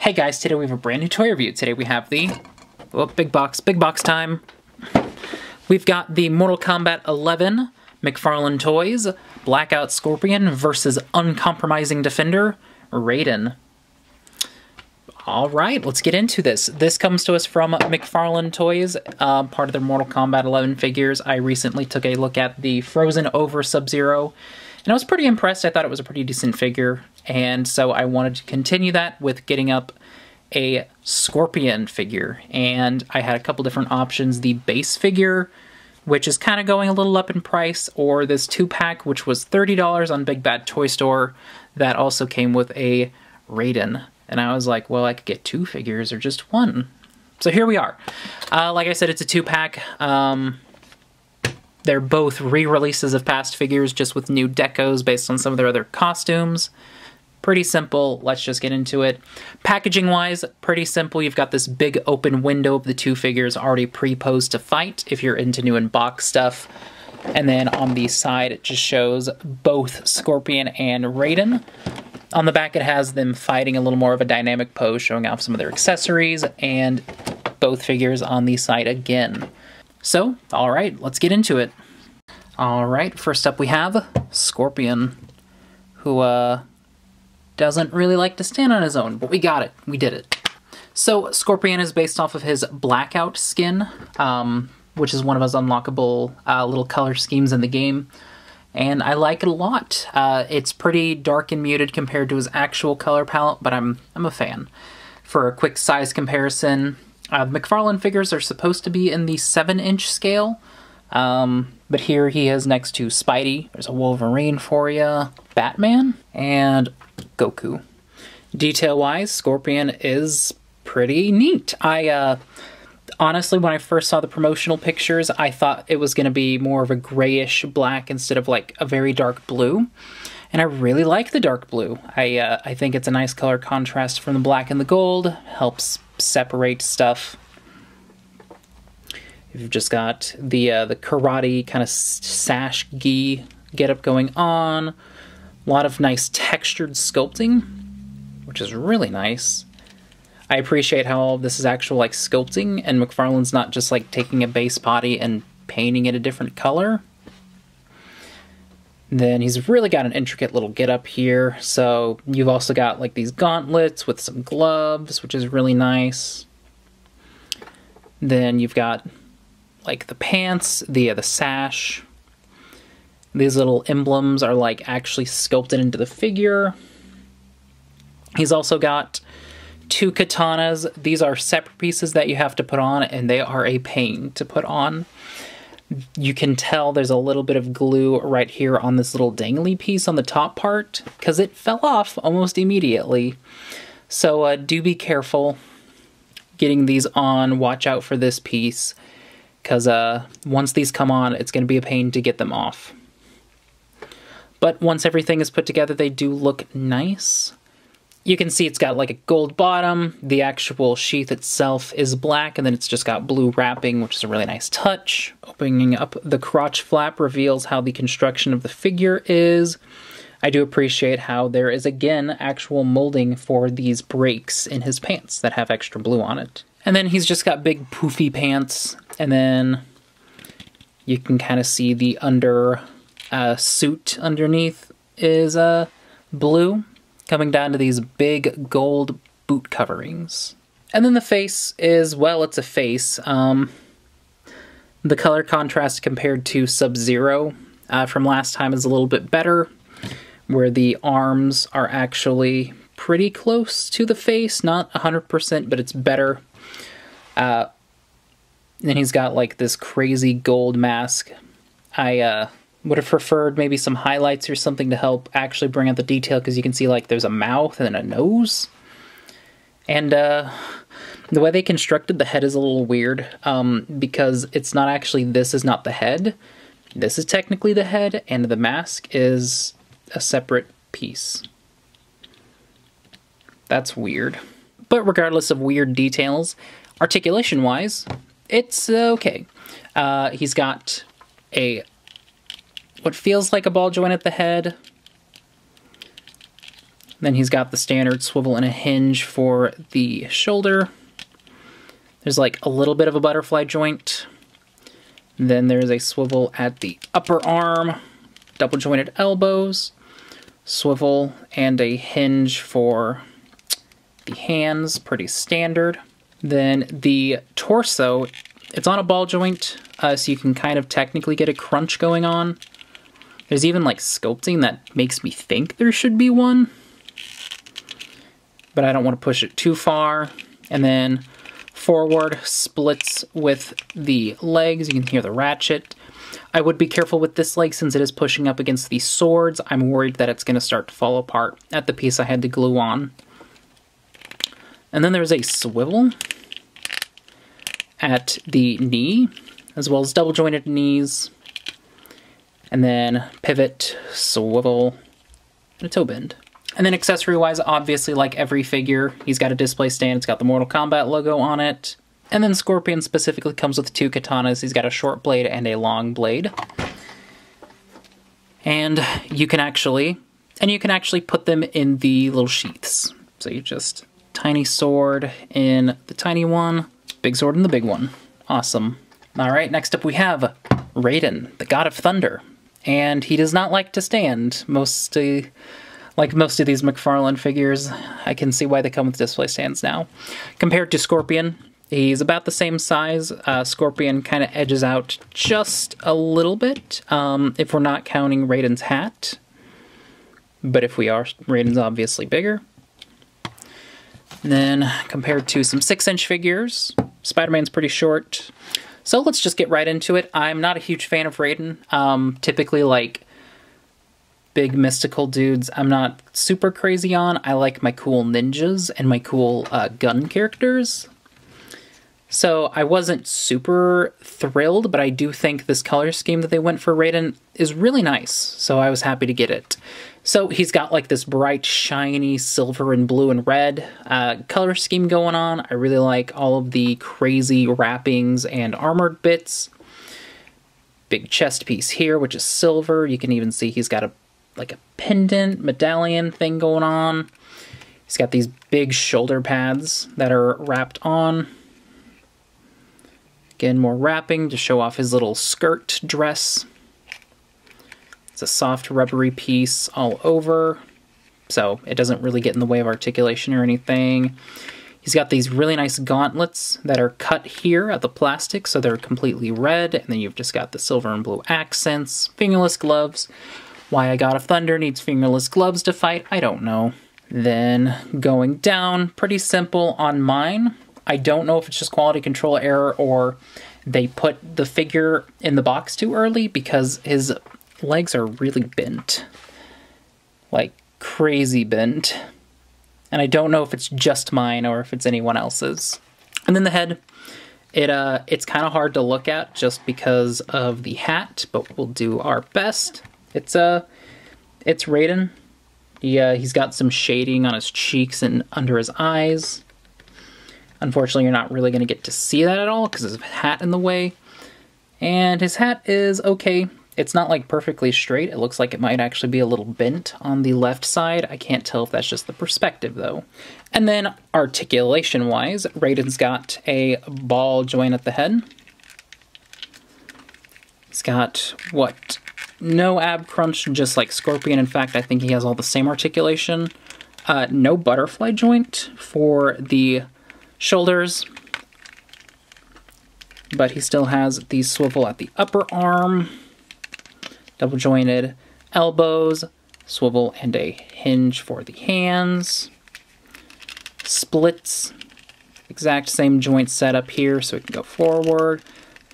Hey guys, today we have a brand new toy review. Today we have the, big box time. We've got the Mortal Kombat 11 McFarlane Toys, Blackout Scorpion versus Uncompromising Defender, Raiden. Alright, let's get into this. This comes to us from McFarlane Toys, part of their Mortal Kombat 11 figures. I recently took a look at the Frozen Over Sub-Zero, and I was pretty impressed. I thought it was a pretty decent figure, and so I wanted to continue that with getting up a Scorpion figure. And I had a couple different options. The base figure, which is kind of going a little up in price, or this 2-pack, which was $30 on Big Bad Toy Store, that also came with a Raiden. And I was like, well, I could get 2 figures or just 1. So here we are. Like I said, it's a 2-pack. They're both re-releases of past figures, just with new decos based on some of their other costumes. Pretty simple. Let's just get into it. Packaging-wise, pretty simple. You've got this big open window of the 2 figures already pre-posed to fight, if you're into new in-box stuff. And then on the side, it just shows both Scorpion and Raiden. On the back, it has them fighting a little more of a dynamic pose, showing off some of their accessories, and both figures on the side again. So, alright, let's get into it. Alright, first up we have Scorpion, who doesn't really like to stand on his own, but we got it. We did it. So, Scorpion is based off of his Blackout skin, which is one of his unlockable little color schemes in the game. And I like it a lot. It's pretty dark and muted compared to his actual color palette, but I'm a fan. For a quick size comparison, McFarlane figures are supposed to be in the 7-inch scale, but here he is next to Spidey. There's a Wolverine for you, Batman, and Goku. Detail-wise, Scorpion is pretty neat. Honestly, when I first saw the promotional pictures, I thought it was going to be more of a grayish black instead of like a very dark blue. And I really like the dark blue. I think it's a nice color contrast from the black and the gold. Helps separate stuff. You've just got the karate kind of sash gi getup going on. A lot of nice textured sculpting, which is really nice. I appreciate how all of this is actual like sculpting, and McFarlane's not just like taking a base body and painting it a different color. Then he's really got an intricate little getup here. So you've also got like these gauntlets with some gloves, which is really nice. Then you've got like the pants, the sash. These little emblems are like actually sculpted into the figure. He's also got 2 katanas. These are separate pieces that you have to put on, and they are a pain to put on. You can tell there's a little bit of glue right here on this little dangly piece on the top part, because it fell off almost immediately. So do be careful getting these on. Watch out for this piece, because once these come on, it's going to be a pain to get them off. But once everything is put together, they do look nice. You can see it's got like a gold bottom. The actual sheath itself is black, and then it's just got blue wrapping, which is a really nice touch. Opening up the crotch flap reveals how the construction of the figure is. I do appreciate how there is, again, actual molding for these breaks in his pants that have extra blue on it. And then he's just got big poofy pants, and then you can kind of see the suit underneath is blue, coming down to these big gold boot coverings. And then the face is, well, it's a face. The color contrast compared to Sub-Zero from last time is a little bit better, where the arms are actually pretty close to the face. Not 100%, but it's better. Then he's got like this crazy gold mask. I would have preferred maybe some highlights or something to help actually bring out the detail, because you can see like there's a mouth and a nose. And the way they constructed the head is a little weird, because it's not actually, this is not the head. This is technically the head, and the mask is a separate piece. That's weird. But regardless of weird details, articulation-wise, it's okay. He's got what feels like a ball joint at the head. Then he's got the standard swivel and a hinge for the shoulder. There's like a little bit of a butterfly joint. Then there's a swivel at the upper arm, double jointed elbows, swivel, and a hinge for the hands, pretty standard. Then the torso, it's on a ball joint, so you can kind of technically get a crunch going on. There's even like sculpting that makes me think there should be one, but I don't want to push it too far. And then forward splits with the legs. You can hear the ratchet. I would be careful with this leg since it is pushing up against these swords. I'm worried that it's going to start to fall apart at the piece I had to glue on. And then there's a swivel at the knee, as well as double jointed knees. And then pivot, swivel, and a toe bend. And then accessory-wise, obviously, like every figure, he's got a display stand. It's got the Mortal Kombat logo on it. And then Scorpion specifically comes with 2 katanas. He's got a short blade and a long blade. And you can actually put them in the little sheaths. So you just tiny sword in the tiny one, big sword in the big one. Awesome. All right, next up we have Raiden, the God of Thunder. And he does not like to stand. Like most of these McFarlane figures, I can see why they come with display stands now. Compared to Scorpion, he's about the same size. Scorpion kind of edges out just a little bit, if we're not counting Raiden's hat. But if we are, Raiden's obviously bigger. And then compared to some 6-inch figures, Spider-Man's pretty short. So let's just get right into it. I'm not a huge fan of Raiden. Typically, like, big mystical dudes I'm not super crazy on. I like my cool ninjas and my cool gun characters. So I wasn't super thrilled, but I do think this color scheme that they went for Raiden is really nice. So I was happy to get it. So he's got like this bright, shiny silver and blue and red color scheme going on. I really like all of the crazy wrappings and armored bits. Big chest piece here, which is silver. You can even see he's got a pendant medallion thing going on. He's got these big shoulder pads that are wrapped on. Again, more wrapping to show off his little skirt dress. It's a soft rubbery piece all over, so it doesn't really get in the way of articulation or anything. He's got these really nice gauntlets that are cut here at the plastic, so they're completely red, and then you've just got the silver and blue accents. Fingerless gloves. Why a God of Thunder needs fingerless gloves to fight, I don't know. Then going down, pretty simple on mine. I don't know if it's just quality control error or they put the figure in the box too early because his legs are really bent. Like, crazy bent. And I don't know if it's just mine or if it's anyone else's. And then the head, it's kind of hard to look at just because of the hat, but we'll do our best. It's Raiden. He's got some shading on his cheeks and under his eyes. Unfortunately, you're not really going to get to see that at all because there's a hat in the way. And his hat is okay. It's not like perfectly straight. It looks like it might actually be a little bent on the left side. I can't tell if that's just the perspective though. And then articulation-wise, Raiden's got a ball joint at the head. He's got, what, no ab crunch, just like Scorpion. In fact, I think he has all the same articulation. No butterfly joint for the shoulders, but he still has the swivel at the upper arm, double jointed elbows, swivel and a hinge for the hands, splits, exact same joint setup here so he can go forward,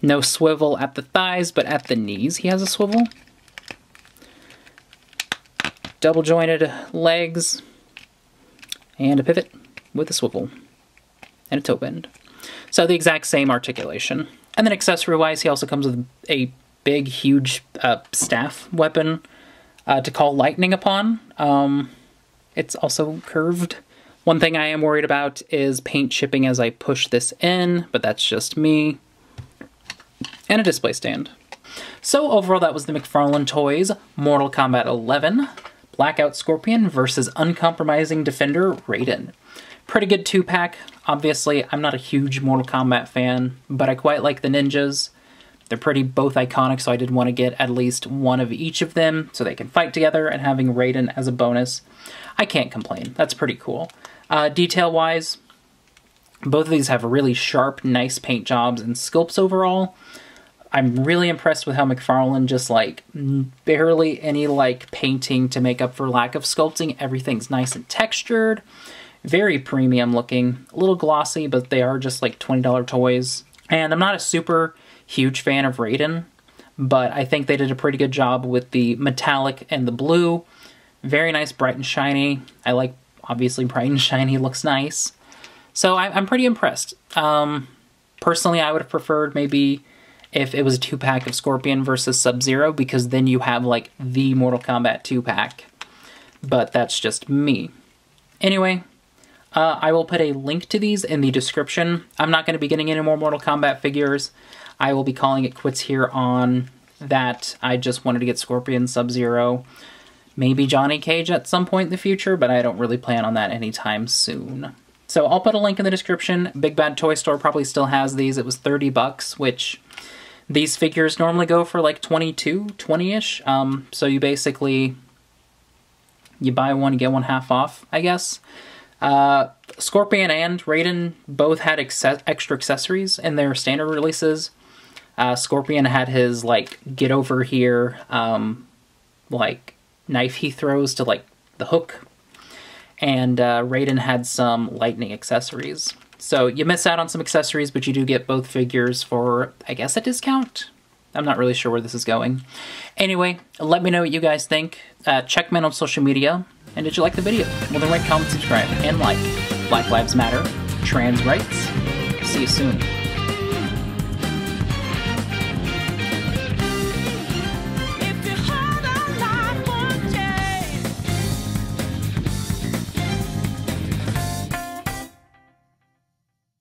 no swivel at the thighs, but at the knees he has a swivel, double jointed legs, and a pivot with a swivel. And a toe bend. So the exact same articulation. And then accessory-wise, he also comes with a big, huge staff weapon to call lightning upon. It's also curved. One thing I am worried about is paint chipping as I push this in, but that's just me. And a display stand. So overall, that was the McFarlane Toys Mortal Kombat 11. Blackout Scorpion versus Uncompromising Defender Raiden. Pretty good 2-pack. Obviously, I'm not a huge Mortal Kombat fan, but I quite like the ninjas. They're pretty both iconic, so I did want to get at least one of each of them so they can fight together, and having Raiden as a bonus, I can't complain. That's pretty cool. Detail-wise, both of these have really sharp, nice paint jobs and sculpts overall. I'm really impressed with how McFarlane just, like, barely any, like, painting to make up for lack of sculpting. Everything's nice and textured. Very premium looking. A little glossy, but they are just, like, $20 toys. And I'm not a super huge fan of Raiden, but I think they did a pretty good job with the metallic and the blue. Very nice, bright and shiny. I like, obviously, bright and shiny looks nice. So I'm pretty impressed. Personally, I would have preferred maybe if it was a 2-pack of Scorpion versus Sub-Zero, because then you have, like, the Mortal Kombat 2-pack. But that's just me. Anyway, I will put a link to these in the description. I'm not going to be getting any more Mortal Kombat figures. I will be calling it quits here on that. I just wanted to get Scorpion, Sub-Zero, maybe Johnny Cage at some point in the future, but I don't really plan on that anytime soon. So I'll put a link in the description. Big Bad Toy Store probably still has these. It was $30, which these figures normally go for like 20-ish. So you basically, you buy one, you get one half off, I guess. Scorpion and Raiden both had extra accessories in their standard releases. Scorpion had his, like, get over here, like, knife he throws to, like, the hook. And Raiden had some lightning accessories. So you miss out on some accessories, but you do get both figures for, I guess, a discount? I'm not really sure where this is going. Anyway, let me know what you guys think. Check me out on social media. And did you like the video? Well, then rate, comment, subscribe, and like. Black Lives Matter. Trans rights. See you soon.